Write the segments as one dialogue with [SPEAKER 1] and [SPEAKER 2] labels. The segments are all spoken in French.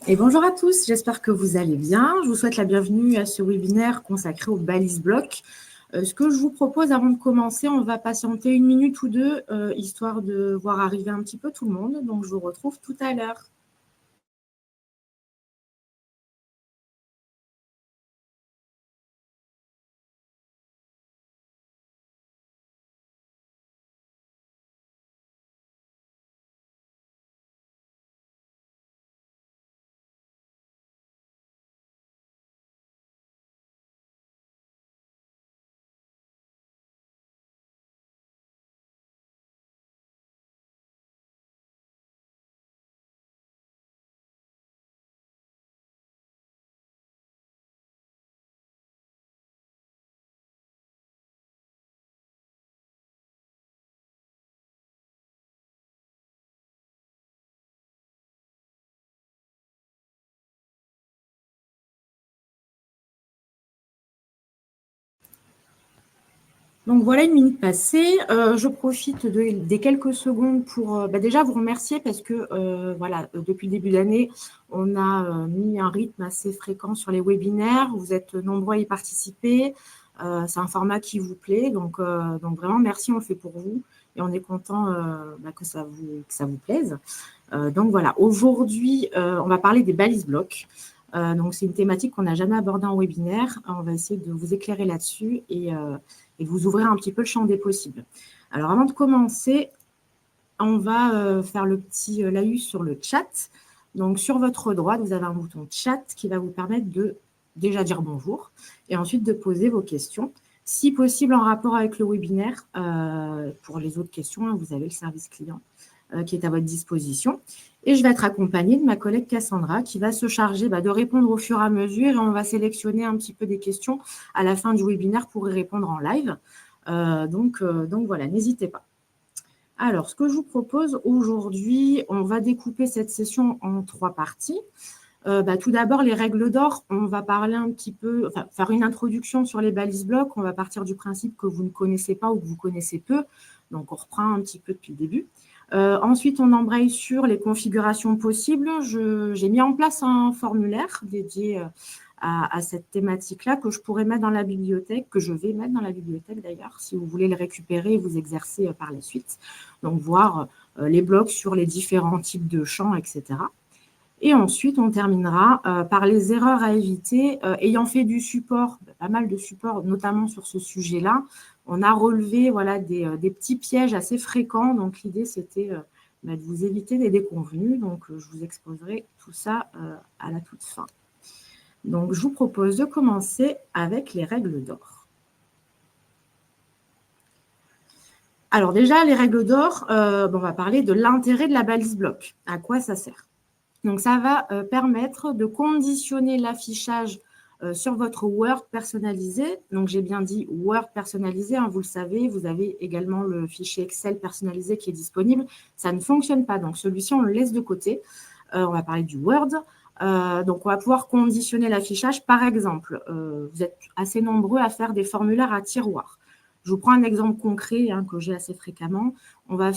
[SPEAKER 1] Et bonjour à tous, j'espère que vous allez bien. Je vous souhaite la bienvenue à ce webinaire consacré au balise bloc. Ce que je vous propose avant de commencer, on va patienter 1 minute ou deux, histoire de voir arriver un petit peu tout le monde. Donc, je vous retrouve tout à l'heure. Donc voilà, 1 minute passée. Je profite des quelques secondes pour déjà vous remercier parce que depuis le début d'année, on a mis un rythme assez fréquent sur les webinaires. Vous êtes nombreux à y participer. C'est un format qui vous plaît. Donc vraiment, merci, on le fait pour vous. Et on est content que ça vous plaise. Donc voilà, aujourd'hui, on va parler des balises blocs. Donc c'est une thématique qu'on n'a jamais abordée en webinaire. On va essayer de vous éclairer là-dessus et de vous ouvrir un petit peu le champ des possibles. Alors avant de commencer, on va faire le petit laïus sur le chat. Donc sur votre droite, vous avez un bouton chat qui va vous permettre de déjà dire bonjour et ensuite de poser vos questions. Si possible en rapport avec le webinaire, pour les autres questions, vous avez le service client qui est à votre disposition. Et je vais être accompagnée de ma collègue Cassandra qui va se charger de répondre au fur et à mesure et on va sélectionner un petit peu des questions à la fin du webinaire pour y répondre en live. Donc voilà, n'hésitez pas. Alors, ce que je vous propose aujourd'hui, on va découper cette session en 3 parties. Tout d'abord, les règles d'or, on va parler un petit peu, faire une introduction sur les balises blocs. On va partir du principe que vous ne connaissez pas ou que vous connaissez peu. Donc, on reprend un petit peu depuis le début. Ensuite, on embraye sur les configurations possibles. J'ai mis en place un formulaire dédié à cette thématique-là que je pourrais mettre dans la bibliothèque, que je vais mettre dans la bibliothèque d'ailleurs, si vous voulez le récupérer et vous exercer par la suite. Donc, voir les blocs sur les différents types de champs, etc. Et ensuite, on terminera par les erreurs à éviter. Ayant fait du support, pas mal de support, notamment sur ce sujet-là, on a relevé des petits pièges assez fréquents. Donc, l'idée, c'était de vous éviter des déconvenus. Donc, je vous exposerai tout ça à la toute fin. Donc, je vous propose de commencer avec les règles d'or. Alors déjà, les règles d'or, on va parler de l'intérêt de la balise bloc. À quoi ça sert ? Donc, ça va permettre de conditionner l'affichage sur votre Word personnalisé. Donc, j'ai bien dit Word personnalisé, vous le savez. Vous avez également le fichier Excel personnalisé qui est disponible. Ça ne fonctionne pas. Donc, celui-ci, on le laisse de côté. On va parler du Word. Donc, on va pouvoir conditionner l'affichage. Par exemple, vous êtes assez nombreux à faire des formulaires à tiroir. Je vous prends un exemple concret que j'ai assez fréquemment. On va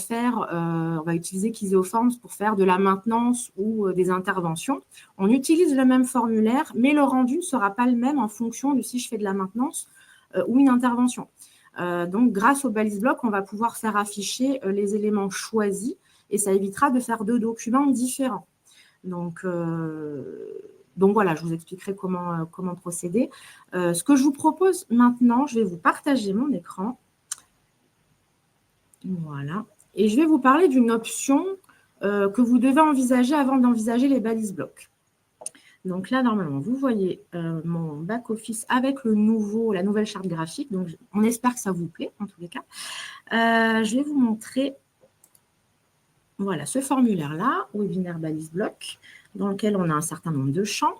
[SPEAKER 1] utiliser Keyseoforms pour faire de la maintenance ou des interventions. On utilise le même formulaire, mais le rendu ne sera pas le même en fonction de si je fais de la maintenance ou une intervention. Donc, grâce au balise bloc, on va pouvoir faire afficher les éléments choisis et ça évitera de faire 2 documents différents. Donc voilà, je vous expliquerai comment procéder. Ce que je vous propose maintenant, je vais vous partager mon écran. Voilà. Et je vais vous parler d'une option que vous devez envisager avant d'envisager les balises blocs. Donc là, normalement, vous voyez mon back-office avec la nouvelle charte graphique. Donc, on espère que ça vous plaît, en tous les cas. Je vais vous montrer ce formulaire-là, webinaire balise bloc, dans lequel on a un certain nombre de champs.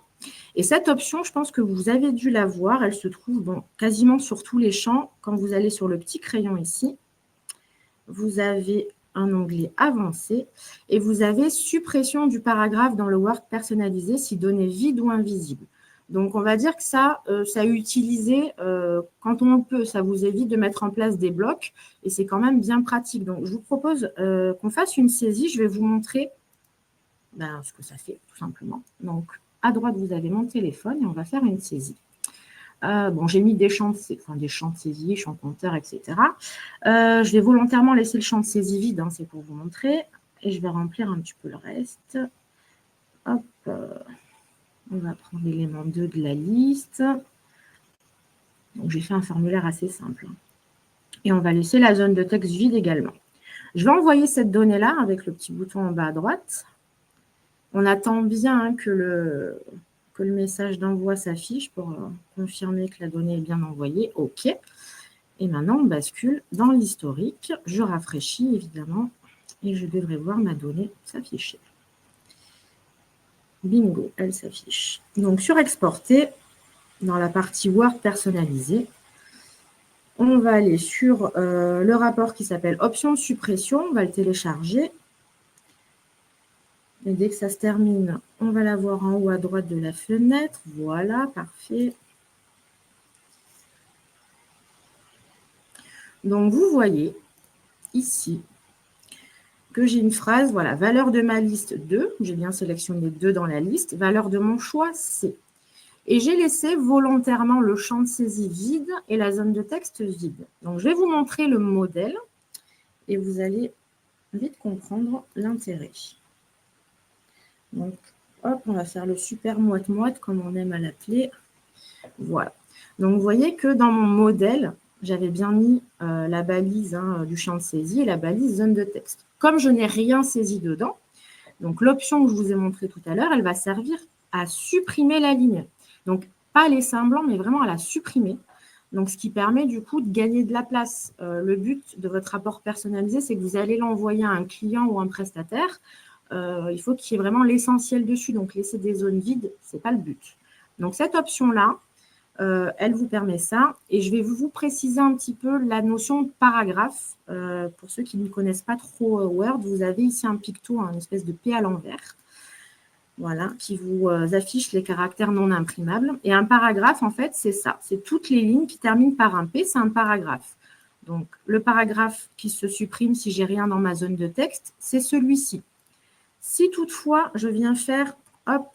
[SPEAKER 1] Et cette option, je pense que vous avez dû la voir. Elle se trouve quasiment sur tous les champs. Quand vous allez sur le petit crayon ici, vous avez un onglet avancé et vous avez suppression du paragraphe dans le Word personnalisé si donné vide ou invisible. Donc, on va dire que ça est utilisé quand on peut. Ça vous évite de mettre en place des blocs et c'est quand même bien pratique. Donc, je vous propose qu'on fasse une saisie. Je vais vous montrer ce que ça fait, tout simplement. Donc, à droite, vous avez mon téléphone et on va faire une saisie. J'ai mis des champs de saisie, champs compteurs, etc. Je vais volontairement laisser le champ de saisie vide, hein, c'est pour vous montrer. Et je vais remplir un petit peu le reste. Hop, on va prendre l'élément 2 de la liste. Donc, j'ai fait un formulaire assez simple. Et on va laisser la zone de texte vide également. Je vais envoyer cette donnée-là avec le petit bouton en bas à droite. On attend bien que le message d'envoi s'affiche pour confirmer que la donnée est bien envoyée. OK. Et maintenant, on bascule dans l'historique. Je rafraîchis, évidemment, et je devrais voir ma donnée s'afficher. Bingo, elle s'affiche. Donc, sur Exporter, dans la partie Word personnalisée, on va aller sur le rapport qui s'appelle Options de suppression. On va le télécharger. Et dès que ça se termine, on va la voir en haut à droite de la fenêtre. Voilà, parfait. Donc, vous voyez ici que j'ai une phrase, voilà, valeur de ma liste 2. J'ai bien sélectionné 2 dans la liste. Valeur de mon choix, C. Et j'ai laissé volontairement le champ de saisie vide et la zone de texte vide. Donc, je vais vous montrer le modèle et vous allez vite comprendre l'intérêt. Donc, hop, on va faire le super moite-moite comme on aime à l'appeler. Voilà. Donc, vous voyez que dans mon modèle, j'avais bien mis la balise du champ de saisie et la balise zone de texte. Comme je n'ai rien saisi dedans, donc l'option que je vous ai montrée tout à l'heure, elle va servir à supprimer la ligne. Donc, pas laisser un blanc, mais vraiment à la supprimer. Donc, ce qui permet du coup de gagner de la place. Le but de votre rapport personnalisé, c'est que vous allez l'envoyer à un client ou un prestataire. Il faut qu'il y ait vraiment l'essentiel dessus. Donc, laisser des zones vides, ce n'est pas le but. Donc, cette option-là, elle vous permet ça. Et je vais vous préciser un petit peu la notion de paragraphe. Pour ceux qui ne connaissent pas trop Word, vous avez ici un picto, une espèce de P à l'envers. Voilà, qui vous affiche les caractères non imprimables. Et un paragraphe, en fait, c'est ça. C'est toutes les lignes qui terminent par un P, c'est un paragraphe. Donc, le paragraphe qui se supprime si j'ai rien dans ma zone de texte, c'est celui-ci. Si toutefois, je viens faire, hop,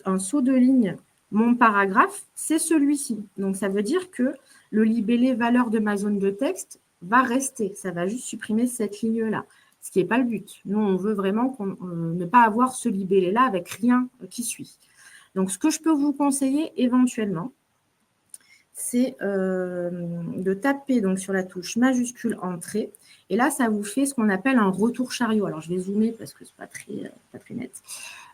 [SPEAKER 1] un saut de ligne, mon paragraphe, c'est celui-ci. Donc, ça veut dire que le libellé valeur de ma zone de texte va rester. Ça va juste supprimer cette ligne-là. Ce qui n'est pas le but. Nous, on veut vraiment ne pas avoir ce libellé-là avec rien qui suit. Donc, ce que je peux vous conseiller éventuellement, c'est de taper donc, sur la touche majuscule Entrée. Et là, ça vous fait ce qu'on appelle un retour chariot. Alors, je vais zoomer parce que ce n'est pas très net.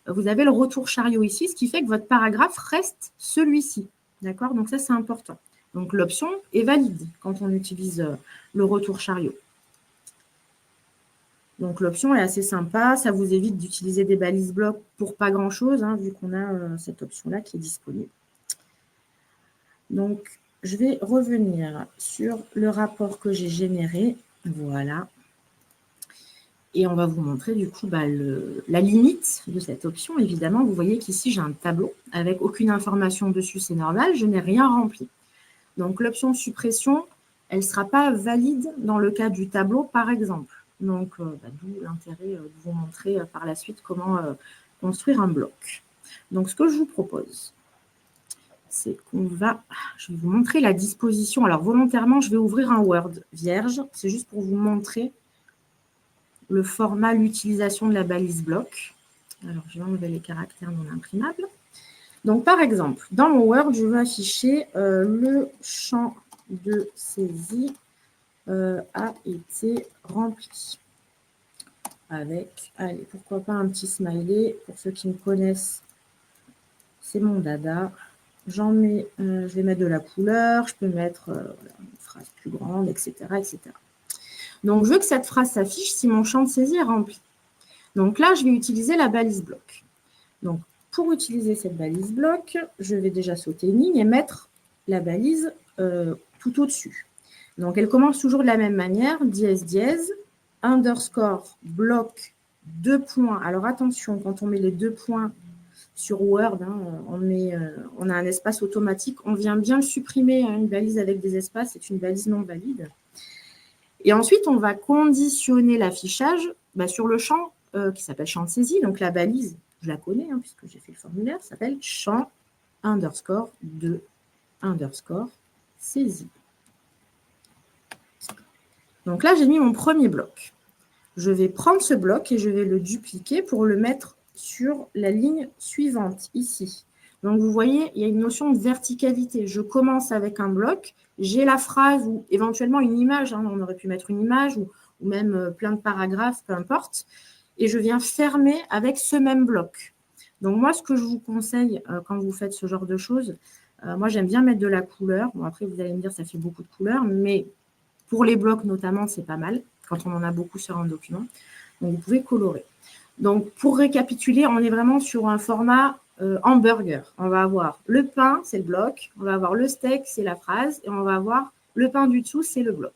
[SPEAKER 1] Vous avez le retour chariot ici, ce qui fait que votre paragraphe reste celui-ci. D'accord? Donc, ça, c'est important. Donc, l'option est valide quand on utilise le retour chariot. Donc, l'option est assez sympa. Ça vous évite d'utiliser des balises blocs pour pas grand-chose, vu qu'on a cette option-là qui est disponible. Donc, je vais revenir sur le rapport que j'ai généré. Voilà. Et on va vous montrer du coup la limite de cette option. Évidemment, vous voyez qu'ici, j'ai un tableau avec aucune information dessus. C'est normal, je n'ai rien rempli. Donc, l'option suppression, elle ne sera pas valide dans le cas du tableau, par exemple. Donc, d'où l'intérêt de vous montrer par la suite comment construire un bloc. Donc, ce que je vous propose, c'est qu'on va... Je vais vous montrer la disposition. Alors, volontairement, je vais ouvrir un Word vierge. C'est juste pour vous montrer le format, l'utilisation de la balise bloc. Alors, je vais enlever les caractères non imprimables. Donc, par exemple, dans mon Word, je veux afficher le champ de saisie a été rempli. Avec, allez, pourquoi pas un petit smiley. Pour ceux qui me connaissent, c'est mon dada. J'en mets, je vais mettre de la couleur, je peux mettre une phrase plus grande, etc., etc. Donc, je veux que cette phrase s'affiche si mon champ de saisie est rempli. Donc là, je vais utiliser la balise bloc. Donc, pour utiliser cette balise bloc, je vais déjà sauter une ligne et mettre la balise tout au-dessus. Donc, elle commence toujours de la même manière, dièse, dièse, underscore, bloc, 2 points. Alors, attention, quand on met les 2 points sur Word, on a un espace automatique. On vient bien le supprimer, une balise avec des espaces, c'est une balise non valide. Et ensuite, on va conditionner l'affichage sur le champ qui s'appelle champ de saisie. Donc, la balise, je la connais, hein, puisque j'ai fait le formulaire, s'appelle champ underscore de underscore saisie. Donc là, j'ai mis mon premier bloc. Je vais prendre ce bloc et je vais le dupliquer pour le mettre sur la ligne suivante, ici. Donc, vous voyez, il y a une notion de verticalité. Je commence avec un bloc, j'ai la phrase ou éventuellement une image. Hein, on aurait pu mettre une image ou même plein de paragraphes, peu importe. Et je viens fermer avec ce même bloc. Donc, moi, ce que je vous conseille quand vous faites ce genre de choses, moi, j'aime bien mettre de la couleur. Bon, après, vous allez me dire, ça fait beaucoup de couleurs, mais pour les blocs notamment, c'est pas mal quand on en a beaucoup sur un document. Donc, vous pouvez colorer. Donc, pour récapituler, on est vraiment sur un format hamburger. On va avoir le pain, c'est le bloc. On va avoir le steak, c'est la phrase. Et on va avoir le pain du dessous, c'est le bloc.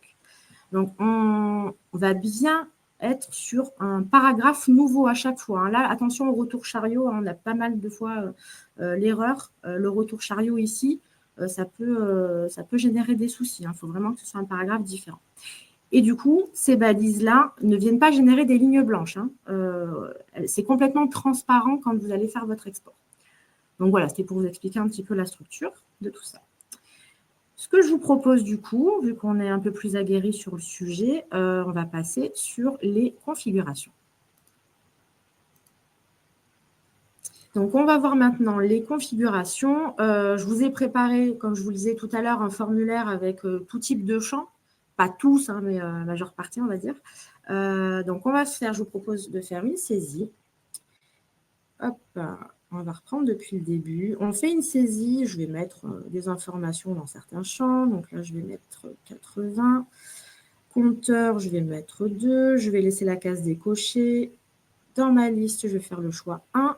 [SPEAKER 1] Donc, on va bien être sur un paragraphe nouveau à chaque fois. Hein. Là, attention au retour chariot. Hein, on a pas mal de fois l'erreur. Le retour chariot ici, ça peut générer des soucis. Il faut vraiment que ce soit un paragraphe différent. Et du coup, ces balises-là ne viennent pas générer des lignes blanches. Hein. C'est complètement transparent quand vous allez faire votre export. Donc voilà, c'était pour vous expliquer un petit peu la structure de tout ça. Ce que je vous propose du coup, vu qu'on est un peu plus aguerri sur le sujet, on va passer sur les configurations. Donc, on va voir maintenant les configurations. Je vous ai préparé, comme je vous le disais tout à l'heure, un formulaire avec tout type de champs. Pas tous, hein, mais la majeure partie, on va dire. Donc, on va faire, je vous propose de faire une saisie. Hop, on va reprendre depuis le début. On fait une saisie, je vais mettre des informations dans certains champs. Donc là, je vais mettre 80. Compteur, je vais mettre 2. Je vais laisser la case décochée. Dans ma liste, je vais faire le choix 1.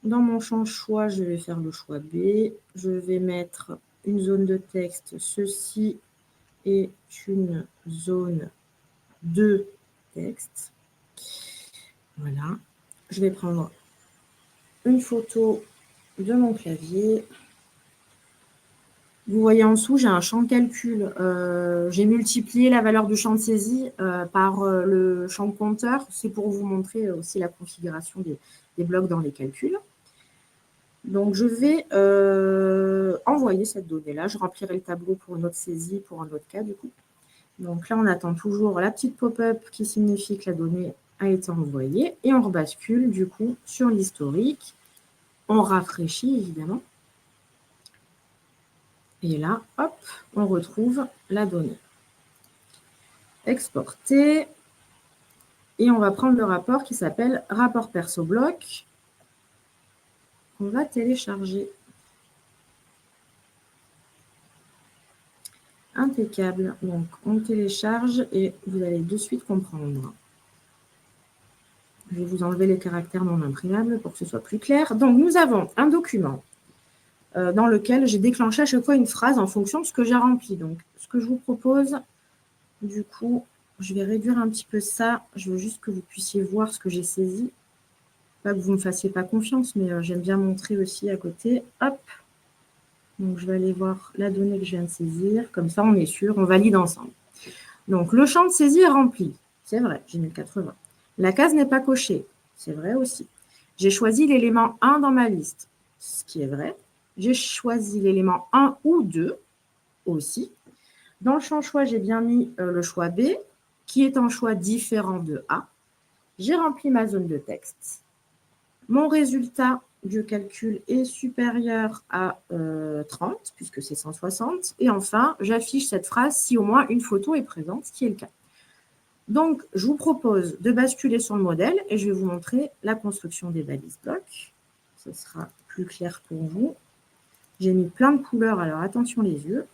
[SPEAKER 1] Dans mon champ choix, je vais faire le choix B. Je vais mettre une zone de texte. Ceci est une zone de texte. Voilà. Je vais prendre une photo de mon clavier. Vous voyez en dessous, j'ai un champ de calcul. J'ai multiplié la valeur du champ de saisie par le champ de compteur. C'est pour vous montrer aussi la configuration des blocs dans les calculs. Donc, je vais envoyer cette donnée-là. Je remplirai le tableau pour une autre saisie, pour un autre cas, du coup. Donc là, on attend toujours la petite pop-up qui signifie que la donnée a été envoyée. Et on rebascule, du coup, sur l'historique. On rafraîchit, évidemment. Et là, hop, on retrouve la donnée. Exporter. Et on va prendre le rapport qui s'appelle rapport perso bloc. On va télécharger. Impeccable. Donc, on télécharge et vous allez de suite comprendre. Je vais vous enlever les caractères non imprimables pour que ce soit plus clair. Donc, nous avons un document dans lequel j'ai déclenché à chaque fois une phrase en fonction de ce que j'ai rempli. Donc, ce que je vous propose, du coup, je vais réduire un petit peu ça. Je veux juste que vous puissiez voir ce que j'ai saisi. Pas que vous ne me fassiez pas confiance, mais j'aime bien montrer aussi à côté. Hop. Donc, je vais aller voir la donnée que je viens de saisir. Comme ça, on est sûr, on valide ensemble. Donc, le champ de saisie est rempli. C'est vrai, j'ai mis 80. La case n'est pas cochée. C'est vrai aussi. J'ai choisi l'élément 1 dans ma liste, ce qui est vrai. J'ai choisi l'élément 1 ou 2 aussi. Dans le champ choix, j'ai bien mis le choix B, qui est un choix différent de A. J'ai rempli ma zone de texte. Mon résultat du calcul est supérieur à 30, puisque c'est 160. Et enfin, j'affiche cette phrase si au moins une photo est présente, ce qui est le cas. Donc, je vous propose de basculer sur le modèle et je vais vous montrer la construction des balises blocs. Ce sera plus clair pour vous. J'ai mis plein de couleurs, alors attention les yeux.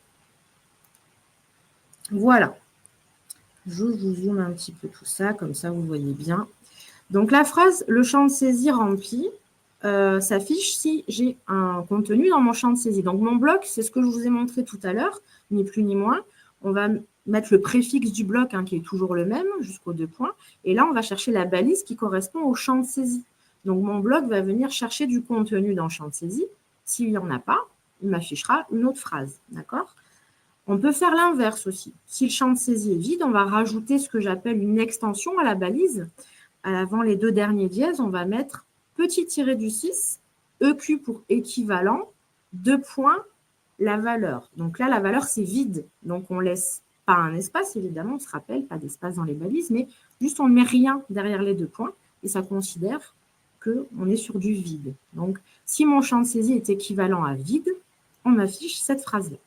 [SPEAKER 1] Voilà. Je vous zoome un petit peu tout ça, comme ça vous voyez bien. Donc, la phrase « le champ de saisie rempli » s'affiche si j'ai un contenu dans mon champ de saisie. Donc, mon bloc, c'est ce que je vous ai montré tout à l'heure, ni plus ni moins. On va mettre le préfixe du bloc qui est toujours le même, jusqu'aux 2 points. Et là, on va chercher la balise qui correspond au champ de saisie. Donc, mon bloc va venir chercher du contenu dans le champ de saisie. S'il n'y en a pas, il m'affichera une autre phrase. D'accord ? On peut faire l'inverse aussi. Si le champ de saisie est vide, on va rajouter ce que j'appelle une extension à la balise avant les deux derniers dièses, on va mettre petit tiré du 6, EQ pour équivalent, 2 points, la valeur. Donc là, la valeur, c'est vide. Donc, on ne laisse pas un espace, évidemment, on se rappelle, pas d'espace dans les balises, mais juste on ne met rien derrière les 2 points et ça considère qu'on est sur du vide. Donc, si mon champ de saisie est équivalent à vide, on m'affiche cette phrase-là.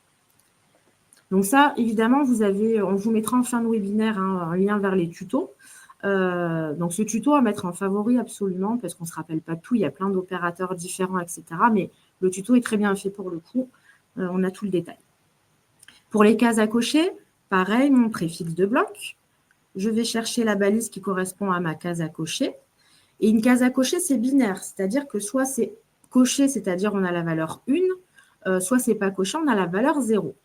[SPEAKER 1] Donc ça, évidemment, on vous mettra en fin de webinaire un lien vers les tutos. Donc ce tuto à mettre en favori absolument, parce qu'on ne se rappelle pas tout, il y a plein d'opérateurs différents, etc. Mais le tuto est très bien fait pour le coup, on a tout le détail. Pour les cases à cocher, pareil, mon préfixe de bloc. Je vais chercher la balise qui correspond à ma case à cocher. Et une case à cocher, c'est binaire, c'est-à-dire que soit c'est coché, c'est-à-dire on a la valeur 1, soit c'est pas coché, on a la valeur 0.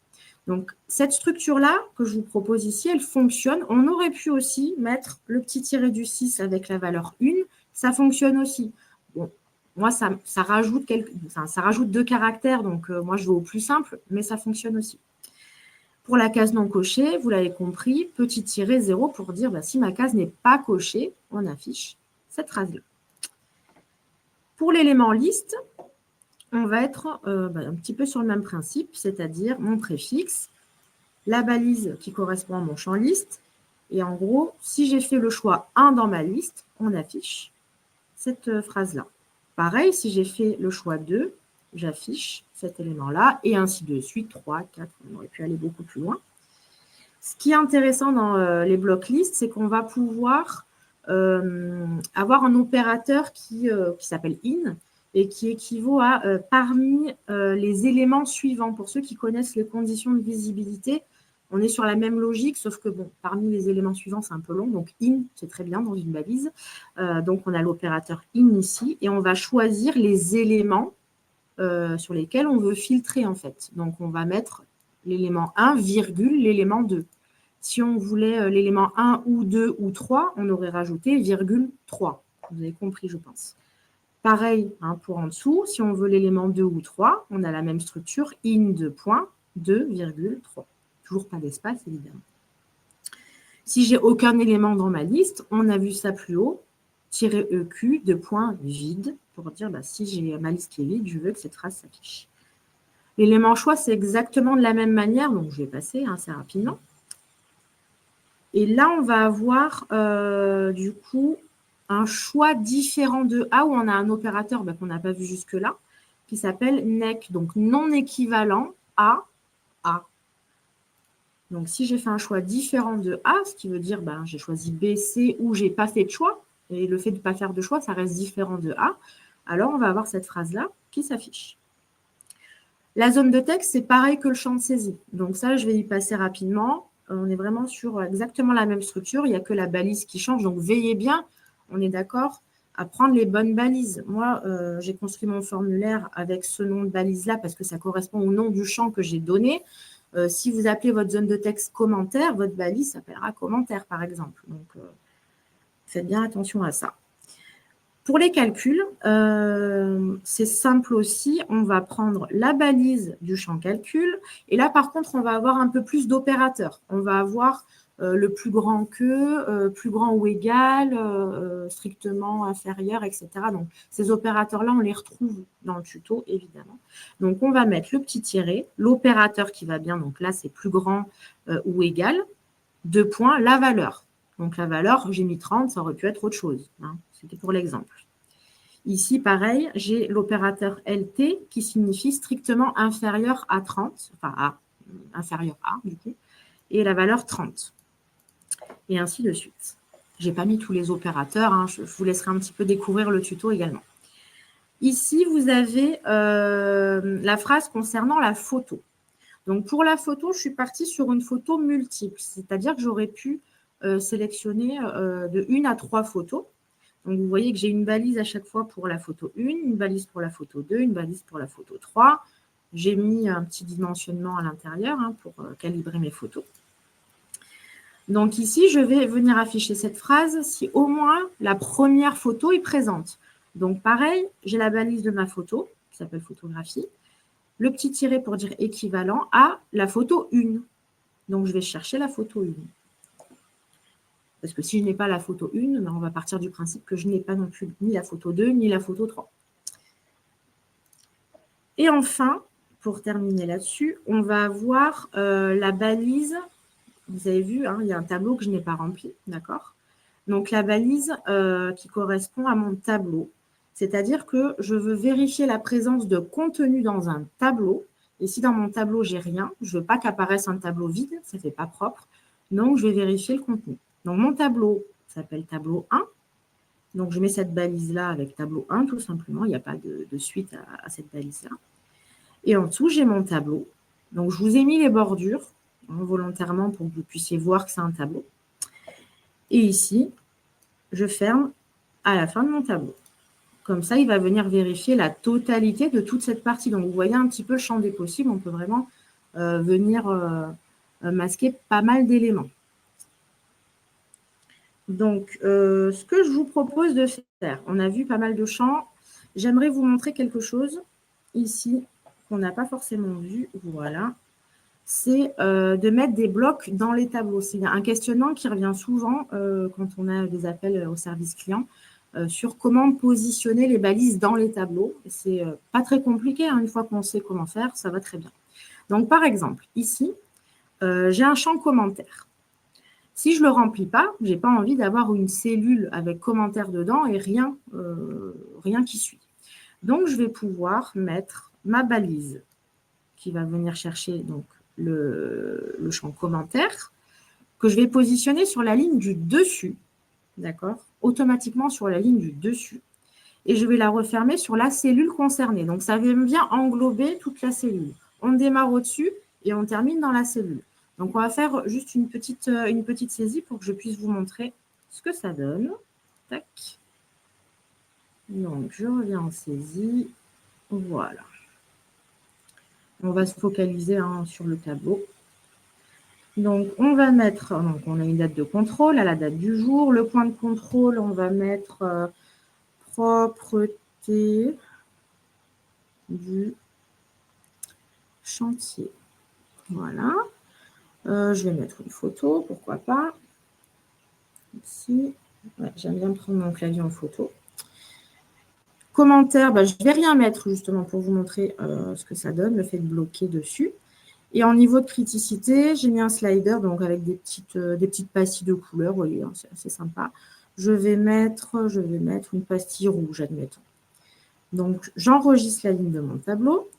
[SPEAKER 1] Donc, cette structure-là que je vous propose ici, elle fonctionne. On aurait pu aussi mettre le petit tiré du 6 avec la valeur 1. Ça fonctionne aussi. Bon, moi, ça rajoute 2 caractères, donc moi, je vais au plus simple, mais ça fonctionne aussi. Pour la case non cochée, vous l'avez compris, petit tiré 0 pour dire si ma case n'est pas cochée, on affiche cette phrase-là. Pour l'élément liste, on va être un petit peu sur le même principe, c'est-à-dire mon préfixe, la balise qui correspond à mon champ liste. Et en gros, si j'ai fait le choix 1 dans ma liste, on affiche cette phrase-là. Pareil, si j'ai fait le choix 2, j'affiche cet élément-là, et ainsi de suite, 3, 4, on aurait pu aller beaucoup plus loin. Ce qui est intéressant dans les blocs listes, c'est qu'on va pouvoir avoir un opérateur qui s'appelle in, et qui équivaut à parmi les éléments suivants. Pour ceux qui connaissent les conditions de visibilité, on est sur la même logique, sauf que parmi les éléments suivants, c'est un peu long. Donc, in, c'est très bien dans une balise. Donc, on a l'opérateur in ici, et on va choisir les éléments sur lesquels on veut filtrer, en fait. Donc, on va mettre l'élément 1, virgule, l'élément 2. Si on voulait l'élément 1 ou 2 ou 3, on aurait rajouté virgule 3. Vous avez compris, je pense. Pareil pour en dessous, si on veut l'élément 2 ou 3, on a la même structure, in 2.2,3. Toujours pas d'espace, évidemment. Si j'ai aucun élément dans ma liste, on a vu ça plus haut, -EQ, vide, pour dire si j'ai ma liste qui est vide, je veux que cette phrase s'affiche. L'élément choix, c'est exactement de la même manière, donc je vais passer assez rapidement. Et là, on va avoir du coup un choix différent de A, où on a un opérateur qu'on n'a pas vu jusque-là, qui s'appelle NEC, donc non équivalent à A. Donc, si j'ai fait un choix différent de A, ce qui veut dire j'ai choisi B, C, ou je n'ai pas fait de choix, et le fait de ne pas faire de choix, ça reste différent de A, alors on va avoir cette phrase-là qui s'affiche. La zone de texte, c'est pareil que le champ de saisie. Donc ça, je vais y passer rapidement. On est vraiment sur exactement la même structure. Il n'y a que la balise qui change. Donc, veillez bien, on est d'accord, à prendre les bonnes balises. Moi, j'ai construit mon formulaire avec ce nom de balise-là parce que ça correspond au nom du champ que j'ai donné. Si vous appelez votre zone de texte commentaire, votre balise s'appellera commentaire, par exemple. Donc, faites bien attention à ça. Pour les calculs, c'est simple aussi. On va prendre la balise du champ calcul. Et là, par contre, on va avoir un peu plus d'opérateurs. On va avoir le plus grand que, plus grand ou égal, strictement inférieur, etc. Donc, ces opérateurs-là, on les retrouve dans le tuto, évidemment. Donc, on va mettre le petit tiré, l'opérateur qui va bien. Donc là, c'est plus grand ou égal. 2 points, la valeur. Donc, la valeur, j'ai mis 30, ça aurait pu être autre chose. C'était pour l'exemple. Ici, pareil, j'ai l'opérateur LT qui signifie strictement inférieur à 30, enfin inférieur à, du coup, et la valeur 30. Et ainsi de suite. Je n'ai pas mis tous les opérateurs, je vous laisserai un petit peu découvrir le tuto également. Ici, vous avez la phrase concernant la photo. Donc, pour la photo, je suis partie sur une photo multiple, c'est-à-dire que j'aurais pu sélectionner de 1 à 3 photos. Donc, vous voyez que j'ai une balise à chaque fois pour la photo 1, une balise pour la photo 2, une balise pour la photo 3. J'ai mis un petit dimensionnement à l'intérieur pour calibrer mes photos. Donc, ici, je vais venir afficher cette phrase si au moins la première photo est présente. Donc, pareil, j'ai la balise de ma photo, qui s'appelle photographie, le petit tiret pour dire équivalent à la photo 1. Donc, je vais chercher la photo 1. Parce que si je n'ai pas la photo 1, ben on va partir du principe que je n'ai pas non plus ni la photo 2, ni la photo 3. Et enfin, pour terminer là-dessus, on va avoir la balise. Vous avez vu, hein, il y a un tableau que je n'ai pas rempli, d'accord? Donc, la balise qui correspond à mon tableau. C'est-à-dire que je veux vérifier la présence de contenu dans un tableau. Et si dans mon tableau, j'ai rien, je ne veux pas qu'apparaisse un tableau vide, ça ne fait pas propre. Donc, je vais vérifier le contenu. Donc, mon tableau s'appelle tableau 1. Donc, je mets cette balise-là avec tableau 1, tout simplement. Il n'y a pas de suite à cette balise-là. Et en dessous, j'ai mon tableau. Donc, je vous ai mis les bordures volontairement pour que vous puissiez voir que c'est un tableau. Et ici, je ferme à la fin de mon tableau. Comme ça, il va venir vérifier la totalité de toute cette partie. Donc, vous voyez un petit peu le champ des possibles. On peut vraiment venir masquer pas mal d'éléments. Donc, ce que je vous propose de faire, on a vu pas mal de champs. J'aimerais vous montrer quelque chose ici qu'on n'a pas forcément vu. Voilà. C'est de mettre des blocs dans les tableaux. C'est un questionnement qui revient souvent quand on a des appels au service client sur comment positionner les balises dans les tableaux. C'est pas très compliqué, hein, une fois qu'on sait comment faire, ça va très bien. Donc, par exemple, ici, j'ai un champ commentaire. Si je ne le remplis pas, je n'ai pas envie d'avoir une cellule avec commentaire dedans et rien qui suit. Donc, je vais pouvoir mettre ma balise qui va venir chercher donc, le champ commentaire, que je vais positionner sur la ligne du dessus, d'accord, automatiquement sur la ligne du dessus. Et je vais la refermer sur la cellule concernée. Donc, ça vient englober toute la cellule. On démarre au-dessus et on termine dans la cellule. Donc, on va faire juste une petite saisie pour que je puisse vous montrer ce que ça donne. Tac. Donc, je reviens en saisie. Voilà. On va se focaliser sur le tableau. Donc, on va mettre, donc on a une date de contrôle à la date du jour. Le point de contrôle, on va mettre propreté du chantier. Voilà. Je vais mettre une photo, pourquoi pas. Ici. Ouais, j'aime bien prendre mon clavier en photo. Commentaire, je ne vais rien mettre justement pour vous montrer ce que ça donne, le fait de bloquer dessus. Et en niveau de criticité, j'ai mis un slider donc avec des petites pastilles de couleur, vous voyez, hein, c'est assez sympa. Je vais mettre une pastille rouge, admettons. Donc, j'enregistre la ligne de mon tableau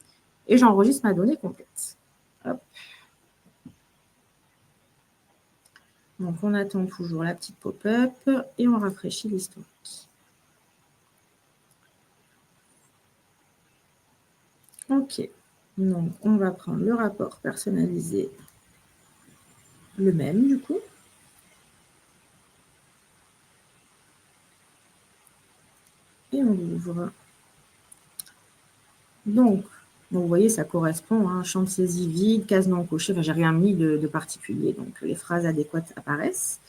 [SPEAKER 1] et j'enregistre ma donnée complète. Hop. Donc, on attend toujours la petite pop-up et on rafraîchit l'historique. OK. Donc, on va prendre le rapport personnalisé, le même du coup. Et on ouvre. Donc, vous voyez, ça correspond à un champ de saisie vide, case non cochée. Enfin, j'ai rien mis de particulier, donc les phrases adéquates apparaissent.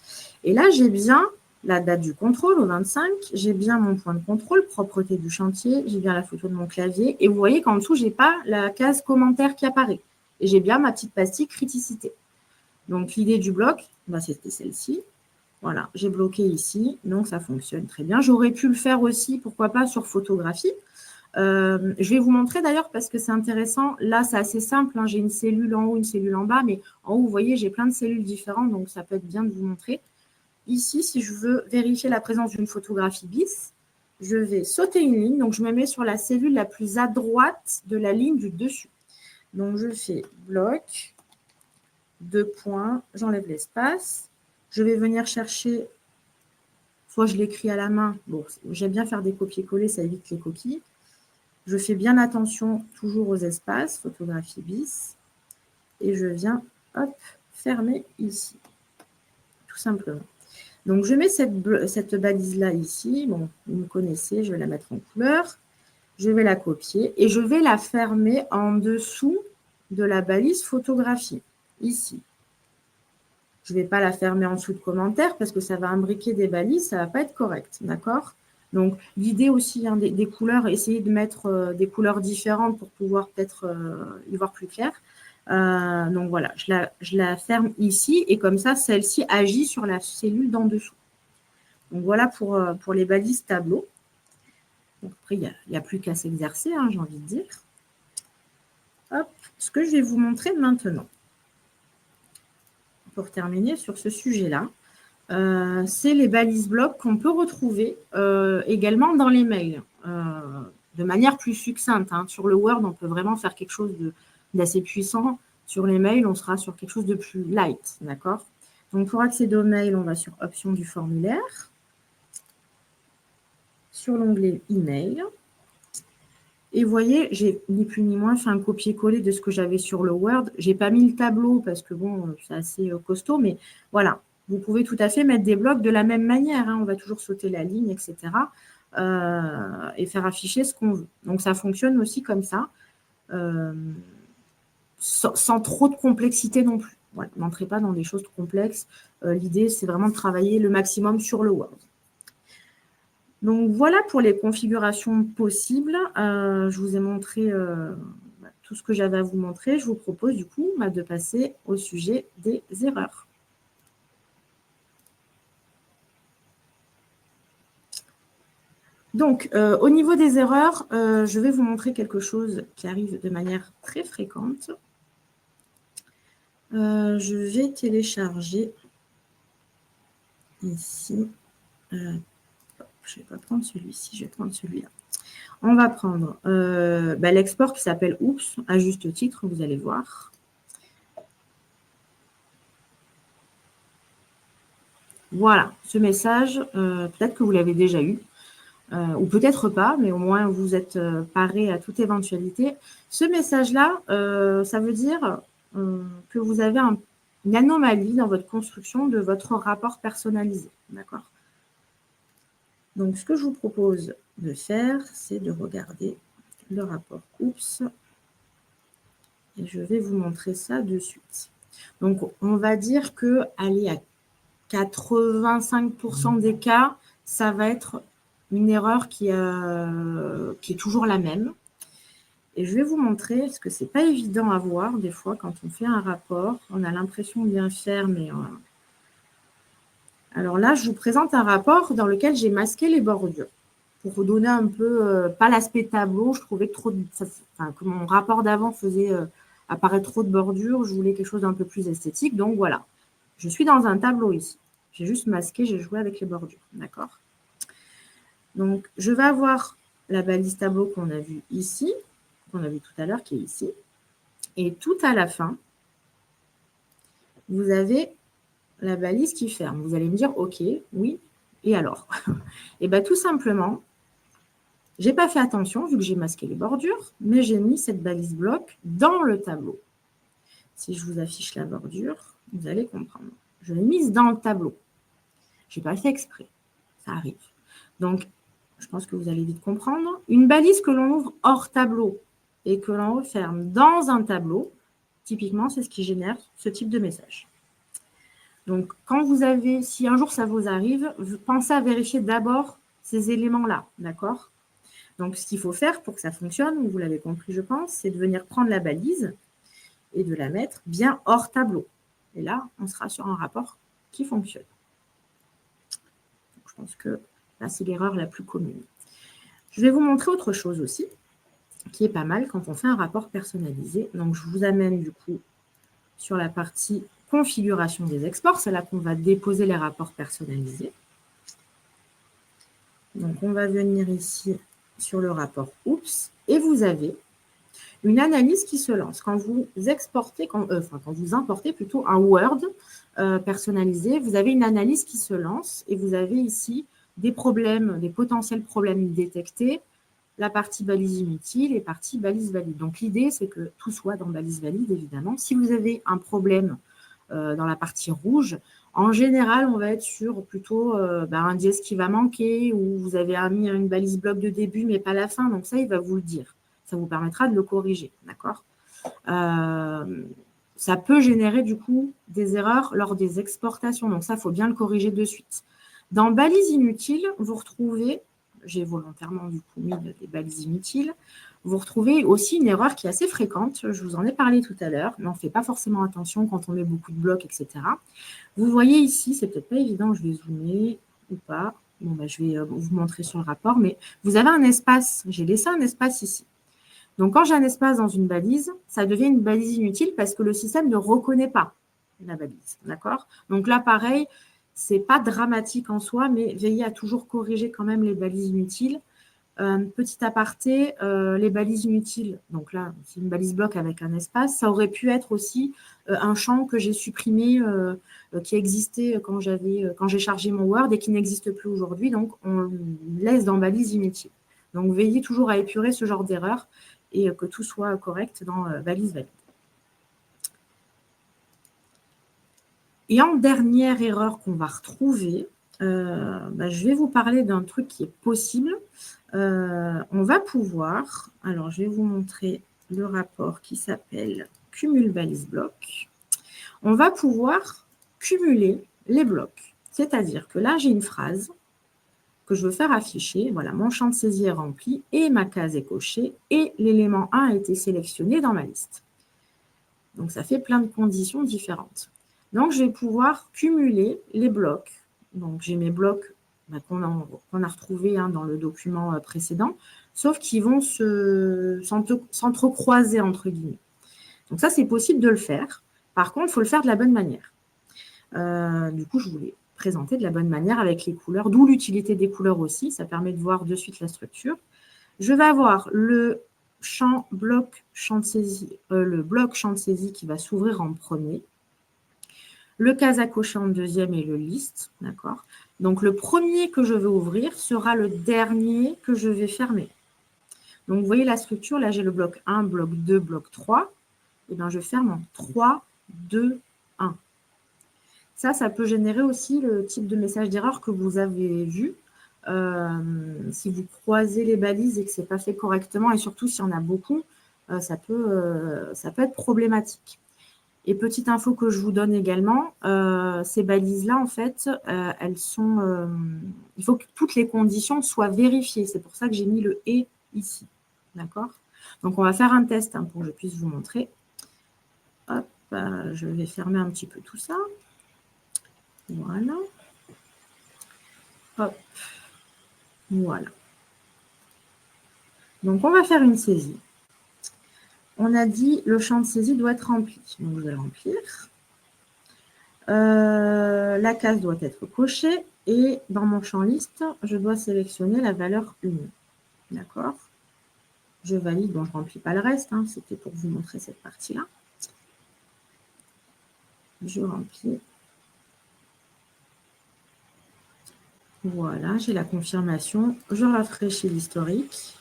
[SPEAKER 1] Et là, j'ai bien la date du contrôle au 25, j'ai bien mon point de contrôle, propreté du chantier, j'ai bien la photo de mon clavier. Et vous voyez qu'en dessous, je n'ai pas la case commentaire qui apparaît. Et j'ai bien ma petite pastille criticité. Donc, l'idée du bloc, c'était celle-ci. Voilà, j'ai bloqué ici, donc ça fonctionne très bien. J'aurais pu le faire aussi, pourquoi pas, sur photographie. Je vais vous montrer d'ailleurs parce que c'est intéressant. Là, c'est assez simple. Hein. J'ai une cellule en haut, une cellule en bas, mais en haut, vous voyez, j'ai plein de cellules différentes, donc ça peut être bien de vous montrer. Ici, si je veux vérifier la présence d'une photographie bis, je vais sauter une ligne. Donc, je me mets sur la cellule la plus à droite de la ligne du dessus. Donc, je fais bloc, 2 points, j'enlève l'espace. Je vais venir chercher, soit je l'écris à la main. Bon, j'aime bien faire des copier-coller, ça évite les coquilles. Je fais bien attention toujours aux espaces, photographie bis, et je viens, hop, fermer ici, tout simplement. Donc, je mets cette balise-là ici. Bon, vous me connaissez, je vais la mettre en couleur. Je vais la copier et je vais la fermer en dessous de la balise photographie, ici. Je ne vais pas la fermer en dessous de commentaires parce que ça va imbriquer des balises, ça ne va pas être correct, d'accord? Donc, l'idée aussi des couleurs, essayer de mettre des couleurs différentes pour pouvoir peut-être y voir plus clair. Donc voilà, je la ferme ici et comme ça, celle-ci agit sur la cellule d'en dessous. Donc voilà pour les balises tableau. Donc après, il n'y a plus qu'à s'exercer, hein, j'ai envie de dire. Hop, ce que je vais vous montrer maintenant, pour terminer sur ce sujet-là, c'est les balises blocs qu'on peut retrouver également dans les mails, de manière plus succincte. Hein. Sur le Word, on peut vraiment faire quelque chose d'assez puissant. Sur les mails, on sera sur quelque chose de plus light, d'accord? Donc, pour accéder aux mails, on va sur Options du formulaire, sur l'onglet Email. Et vous voyez, j'ai ni plus ni moins fait un copier-coller de ce que j'avais sur le Word. Je n'ai pas mis le tableau parce que, bon, c'est assez costaud, mais voilà. Vous pouvez tout à fait mettre des blocs de la même manière. Hein. On va toujours sauter la ligne, etc. Et faire afficher ce qu'on veut. Donc, ça fonctionne aussi comme ça, sans trop de complexité non plus. Voilà, n'entrez pas dans des choses complexes. L'idée, c'est vraiment de travailler le maximum sur le Word. Donc, voilà pour les configurations possibles. Je vous ai montré tout ce que j'avais à vous montrer. Je vous propose du coup de passer au sujet des erreurs. Donc, au niveau des erreurs, je vais vous montrer quelque chose qui arrive de manière très fréquente. Je vais télécharger ici. Je ne vais pas prendre celui-ci, je vais prendre celui-là. On va prendre l'export qui s'appelle Oops, à juste titre, vous allez voir. Voilà, ce message, peut-être que vous l'avez déjà eu, ou peut-être pas, mais au moins vous êtes paré à toute éventualité. Ce message-là, ça veut dire que vous avez une anomalie dans votre construction de votre rapport personnalisé. D'accord ? Donc, ce que je vous propose de faire, c'est de regarder le rapport Oops. Et je vais vous montrer ça de suite. Donc, on va dire que, allez, à 85% des cas, ça va être une erreur qui est toujours la même. Et je vais vous montrer, parce que ce n'est pas évident à voir, des fois, quand on fait un rapport, on a l'impression de bien faire, mais... Alors là, je vous présente un rapport dans lequel j'ai masqué les bordures. Pour vous donner un peu, pas l'aspect tableau, je trouvais que mon rapport d'avant faisait apparaître trop de bordures, je voulais quelque chose d'un peu plus esthétique, donc voilà. Je suis dans un tableau ici. J'ai juste masqué, j'ai joué avec les bordures, d'accord? Donc, je vais avoir la balise tableau qu'on a vue ici, qu'on a vu tout à l'heure, qui est ici. Et tout à la fin, vous avez la balise qui ferme. Vous allez me dire, OK, oui, et alors? Et bien, tout simplement, je n'ai pas fait attention, vu que j'ai masqué les bordures, mais j'ai mis cette balise bloc dans le tableau. Si je vous affiche la bordure, vous allez comprendre. Je l'ai mise dans le tableau. Je n'ai pas fait exprès. Ça arrive. Donc, je pense que vous allez vite comprendre. Une balise que l'on ouvre hors tableau et que l'on referme dans un tableau, typiquement, c'est ce qui génère ce type de message. Donc, quand vous avez, si un jour ça vous arrive, pensez à vérifier d'abord ces éléments-là, d'accord? Donc, ce qu'il faut faire pour que ça fonctionne, vous l'avez compris, je pense, c'est de venir prendre la balise et de la mettre bien hors tableau. Et là, on sera sur un rapport qui fonctionne. Donc, je pense que là, c'est l'erreur la plus commune. Je vais vous montrer autre chose aussi, qui est pas mal quand on fait un rapport personnalisé. Donc, je vous amène du coup sur la partie configuration des exports. C'est là qu'on va déposer les rapports personnalisés. Donc, on va venir ici sur le rapport Oops et vous avez une analyse qui se lance. Quand vous exportez, quand vous importez plutôt un Word personnalisé, vous avez une analyse qui se lance et vous avez ici des problèmes, des potentiels problèmes détectés, la partie balise inutile et partie balise valide. Donc, l'idée, c'est que tout soit dans balise valide, évidemment. Si vous avez un problème dans la partie rouge, en général, on va être sur plutôt un dièse qui va manquer ou vous avez mis une balise bloc de début, mais pas la fin. Donc, ça, il va vous le dire. Ça vous permettra de le corriger, d'accord? Ça peut générer, du coup, des erreurs lors des exportations. Donc, ça, il faut bien le corriger de suite. Dans balise inutile, vous retrouvez, j'ai volontairement, du coup, mis des balises inutiles, vous retrouvez aussi une erreur qui est assez fréquente. Je vous en ai parlé tout à l'heure, mais on ne fait pas forcément attention quand on met beaucoup de blocs, etc. Vous voyez ici, c'est peut-être pas évident, je vais zoomer ou pas. Bon, bah, je vais vous montrer sur le rapport, mais vous avez un espace. J'ai laissé un espace ici. Donc, quand j'ai un espace dans une balise, ça devient une balise inutile parce que le système ne reconnaît pas la balise. D'accord? Donc là, pareil, ce n'est pas dramatique en soi, mais veillez à toujours corriger quand même les balises inutiles. Petit aparté, les balises inutiles, donc là, c'est une balise bloc avec un espace, ça aurait pu être aussi un champ que j'ai supprimé, qui existait quand j'ai chargé mon Word et qui n'existe plus aujourd'hui, donc on le laisse dans balise inutile. Donc veillez toujours à épurer ce genre d'erreur et que tout soit correct dans balise valide. Et en dernière erreur qu'on va retrouver, je vais vous parler d'un truc qui est possible. On va pouvoir, alors je vais vous montrer le rapport qui s'appelle Cumul balise bloc. On va pouvoir cumuler les blocs. C'est-à-dire que là, j'ai une phrase que je veux faire afficher. Voilà, mon champ de saisie est rempli et ma case est cochée et l'élément 1 a été sélectionné dans ma liste. Donc, ça fait plein de conditions différentes. Donc, je vais pouvoir cumuler les blocs. Donc, j'ai mes blocs qu'on a retrouvés dans le document précédent, sauf qu'ils vont s'entrecroiser, entre guillemets. Donc, ça, c'est possible de le faire. Par contre, il faut le faire de la bonne manière. Du coup, je voulais présenter de la bonne manière avec les couleurs, d'où l'utilité des couleurs aussi. Ça permet de voir de suite la structure. Je vais avoir le bloc champ de saisie qui va s'ouvrir en premier, le case à cocher en deuxième et le liste, d'accord. Donc le premier que je vais ouvrir sera le dernier que je vais fermer. Donc vous voyez la structure, là j'ai le bloc 1, bloc 2, bloc 3, et bien je ferme en 3, 2, 1. Ça peut générer aussi le type de message d'erreur que vous avez vu. Si vous croisez les balises et que ce n'est pas fait correctement, et surtout s'il y en a beaucoup, ça peut être problématique. Et petite info que je vous donne également, ces balises-là, en fait, elles sont... il faut que toutes les conditions soient vérifiées. C'est pour ça que j'ai mis le « et » ici. D'accord? Donc, on va faire un test pour que je puisse vous montrer. Hop, je vais fermer un petit peu tout ça. Voilà. Hop. Voilà. Donc, on va faire une saisie. On a dit le champ de saisie doit être rempli. Donc, je vais le remplir. La case doit être cochée et dans mon champ liste, je dois sélectionner la valeur 1. D'accord? Je valide. Bon, je ne remplis pas le reste. C'était pour vous montrer cette partie-là. Je remplis. Voilà, j'ai la confirmation. Je rafraîchis l'historique.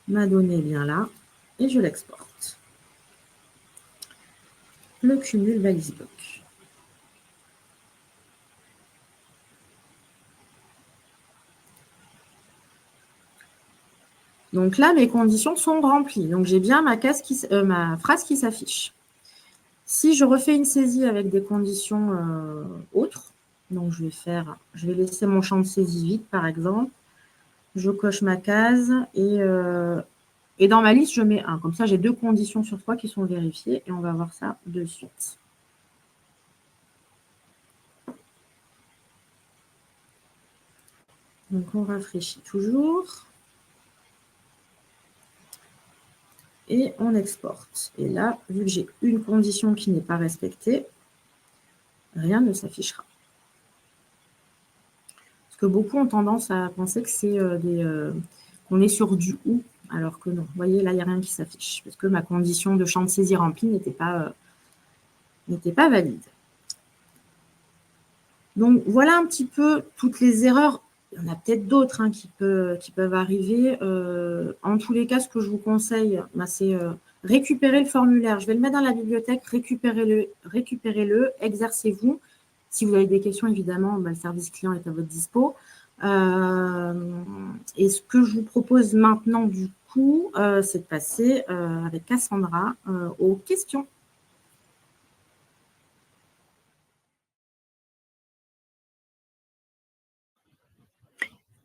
[SPEAKER 1] Ma donnée est bien là et je l'exporte. Le cumul balise bloc. Donc là, mes conditions sont remplies. Donc j'ai bien ma phrase qui s'affiche. Si je refais une saisie avec des conditions autres, donc je vais laisser mon champ de saisie vide par exemple. Je coche ma case et dans ma liste, je mets 1. Comme ça, j'ai 2 conditions sur 3 qui sont vérifiées et on va voir ça de suite. Donc, on rafraîchit toujours. Et on exporte. Et là, vu que j'ai une condition qui n'est pas respectée, rien ne s'affichera. Parce que beaucoup ont tendance à penser que c'est qu'on est sur du « ou », alors que non. Vous voyez, là, il n'y a rien qui s'affiche, parce que ma condition de champ de saisie remplie n'était pas valide. Donc, voilà un petit peu toutes les erreurs. Il y en a peut-être d'autres qui peuvent arriver. En tous les cas, ce que je vous conseille, c'est récupérer le formulaire. Je vais le mettre dans la bibliothèque, récupérez-le, exercez-vous. Si vous avez des questions, évidemment, le service client est à votre dispo. Et ce que je vous propose maintenant, du coup, c'est de passer avec Cassandra aux questions.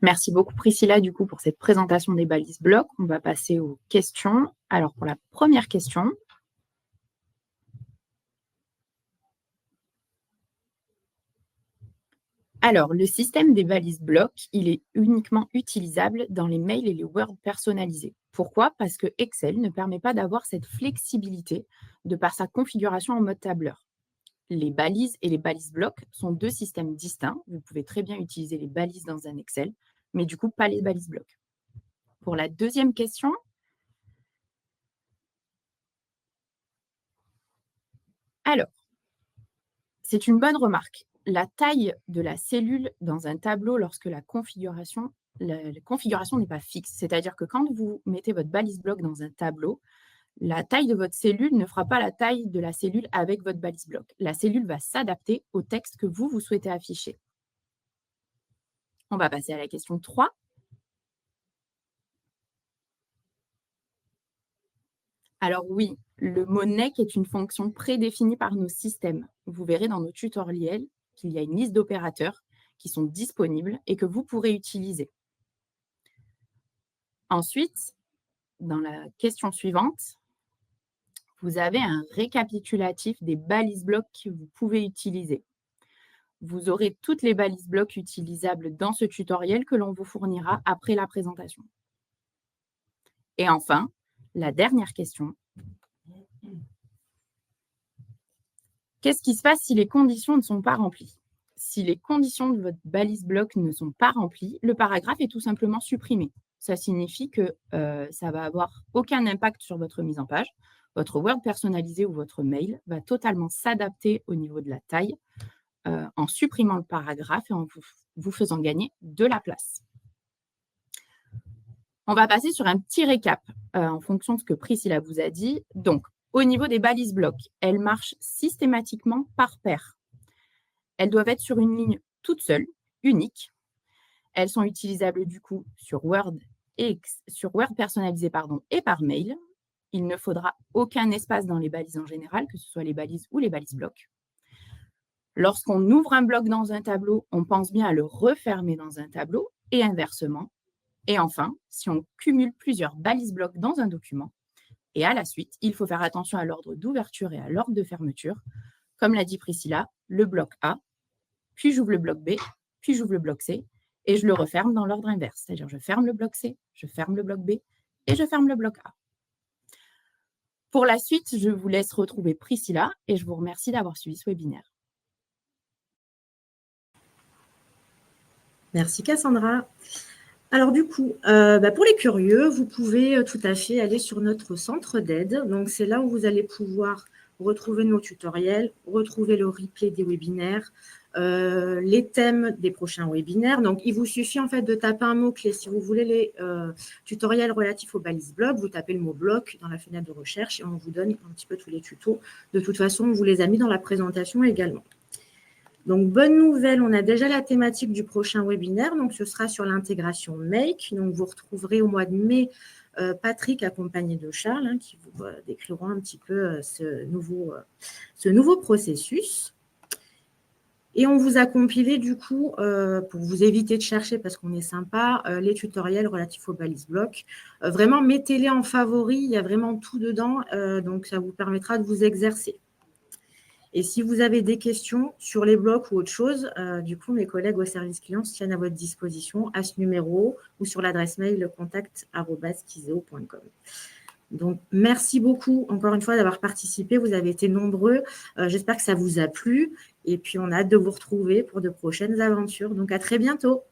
[SPEAKER 2] Merci beaucoup Priscilla du coup pour cette présentation des balises blocs. On va passer aux questions. Alors pour la première question, alors le système des balises blocs, il est uniquement utilisable dans les mails et les Word personnalisés. Pourquoi? Parce que Excel ne permet pas d'avoir cette flexibilité de par sa configuration en mode tableur. Les balises et les balises blocs sont deux systèmes distincts. Vous pouvez très bien utiliser les balises dans un Excel, mais du coup pas les balises blocs. Pour la deuxième question, alors, c'est une bonne remarque. La taille de la cellule dans un tableau lorsque la configuration n'est pas fixe. C'est-à-dire que quand vous mettez votre balise bloc dans un tableau, la taille de votre cellule ne fera pas la taille de la cellule avec votre balise bloc. La cellule va s'adapter au texte que vous souhaitez afficher. On va passer à la question 3. Alors oui, le mot NEC est une fonction prédéfinie par nos systèmes. Vous verrez dans nos tutoriels qu'il y a une liste d'opérateurs qui sont disponibles et que vous pourrez utiliser. Ensuite, dans la question suivante, vous avez un récapitulatif des balises blocs que vous pouvez utiliser. Vous aurez toutes les balises blocs utilisables dans ce tutoriel que l'on vous fournira après la présentation. Et enfin, la dernière question. Qu'est-ce qui se passe si les conditions ne sont pas remplies? Si les conditions de votre balise bloc ne sont pas remplies, le paragraphe est tout simplement supprimé. Ça signifie que ça va avoir aucun impact sur votre mise en page. Votre Word personnalisé ou votre mail va totalement s'adapter au niveau de la taille en supprimant le paragraphe et en vous faisant gagner de la place. On va passer sur un petit récap en fonction de ce que Priscilla vous a dit. Donc, au niveau des balises blocs, elles marchent systématiquement par paire. Elles doivent être sur une ligne toute seule, unique. Elles sont utilisables du coup sur Word personnalisé et par mail. Il ne faudra aucun espace dans les balises en général, que ce soit les balises ou les balises blocs. Lorsqu'on ouvre un bloc dans un tableau, on pense bien à le refermer dans un tableau et inversement. Et enfin, si on cumule plusieurs balises blocs dans un document, et à la suite, il faut faire attention à l'ordre d'ouverture et à l'ordre de fermeture. Comme l'a dit Priscilla, le bloc A, puis j'ouvre le bloc B, puis j'ouvre le bloc C, et je le referme dans l'ordre inverse. C'est-à-dire je ferme le bloc C, je ferme le bloc B, et je ferme le bloc A. Pour la suite, je vous laisse retrouver Priscilla, et je vous remercie d'avoir suivi ce webinaire.
[SPEAKER 1] Merci Cassandra. Alors du coup, pour les curieux, vous pouvez tout à fait aller sur notre centre d'aide. Donc c'est là où vous allez pouvoir retrouver nos tutoriels, retrouver le replay des webinaires, les thèmes des prochains webinaires. Donc il vous suffit en fait de taper un mot-clé. Si vous voulez les tutoriels relatifs aux balises blocs, vous tapez le mot bloc dans la fenêtre de recherche et on vous donne un petit peu tous les tutos. De toute façon, on vous les a mis dans la présentation également. Donc, bonne nouvelle, on a déjà la thématique du prochain webinaire. Donc, ce sera sur l'intégration Make. Donc, vous retrouverez au mois de mai Patrick accompagné de Charles qui vous décriront un petit peu ce nouveau processus. Et on vous a compilé du coup, pour vous éviter de chercher parce qu'on est sympa, les tutoriels relatifs aux balises blocs. Vraiment, mettez-les en favori, il y a vraiment tout dedans. Donc, ça vous permettra de vous exercer. Et si vous avez des questions sur les blocs ou autre chose, du coup, mes collègues au service client se tiennent à votre disposition à ce numéro ou sur l'adresse mail contact@kiseo.com. Donc, merci beaucoup encore une fois d'avoir participé. Vous avez été nombreux. J'espère que ça vous a plu. Et puis, on a hâte de vous retrouver pour de prochaines aventures. Donc, à très bientôt.